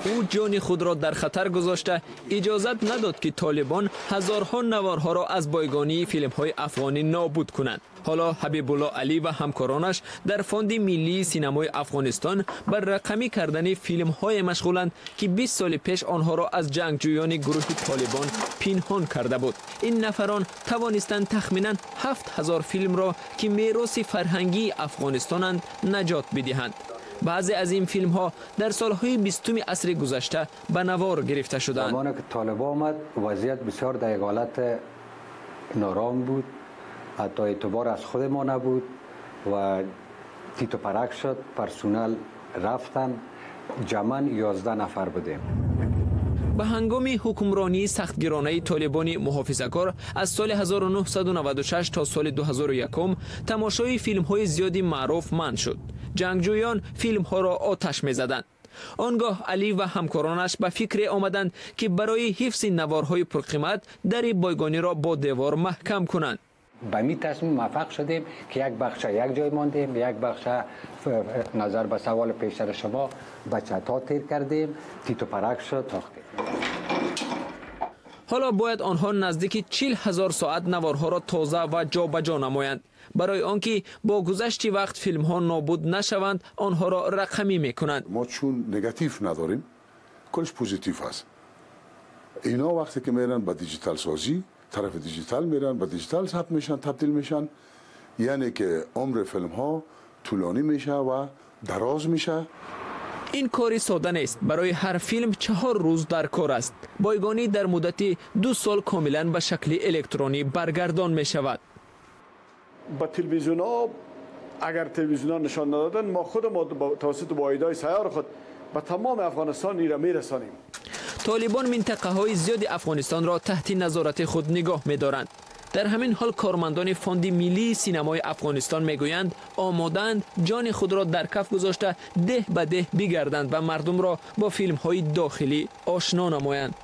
او جان خود را در خطر گذاشته اجازت نداد که طالبان هزارها نوارها را از بایگانی فیلم های افغانی نابود کنند. حالا حبیب الله علی و همکارانش در فوند ملی سینمای افغانستان بر رقمی کردن فیلم های مشغولند که 20 سال پیش آنها را از جنگجویان گروه طالبان پنهان کرده بود. این نفران توانستند تخمینا 7000 فیلم را که میراث فرهنگی افغانستانند نجات بدهند. بعضی از این فیلم ها در سالهای 20 عصر گذشته به نوار گرفته شدند. زمانی که طالبان آمد وضعیت بسیار در یک حالت نارام بود، حتی اعتبار از خود ما نبود و تیت و پرک شد، پرسونل رفتن، جمعاً 11 نفر بودیم. به هنگام حکمرانی سختگیرانه طالبان محافظه‌کار از سال 1996 تا سال 2001 تماشای فیلم های زیادی معروف منع شد. جنگجویان فیلم ها را آتش می زدند. آنگاه علی و همکارانش به فکر آمدند که برای حفظ نوارهای پرقیمت در بایگانی را با دیوار محکم کنند. به می تصمیم موفق شدیم که یک بخش یک جای ماندیم، یک بخش نظر به سوال پیشتر شما به چتا تیر کردیم، تیت و پرک شد، تاختیم. حالا باید آنها نزدیک 40,000 ساعت نوارها را تازه و جابجا نمایند. برای آنکه با گذشت وقت فیلم ها نابود نشوند آنها را رقمی میکنند. ما چون نگاتیو نداریم، کلش پوزیتیو است. اینا وقتی که میرن به دیجیتال سازی، طرف دیجیتال میرن، به دیجیتال ثبت میشن، تبدیل میشن، یعنی که عمر فیلم ها طولانی میشه و دراز میشه. این کاری ساده نیست. برای هر فیلم 4 روز در کار است. بایگانی در مدت 2 سال کاملا به شکل الکترونی برگردان می شود. با تلویزیون ها اگر تلویزیون ها نشان ندادن، ما خود توسط واحدهای سیار خود به تمام افغانستان ایرا میرسانیم. طالبان منطقه های زیاد افغانستان را تحت نظارت خود نگاه می دارند. در همین حال کارمندان فوند ملی سینمای افغانستان میگویند آمادند جان خود را در کف گذاشته ده به ده بگردند و مردم را با فیلم های داخلی آشنا نمایند.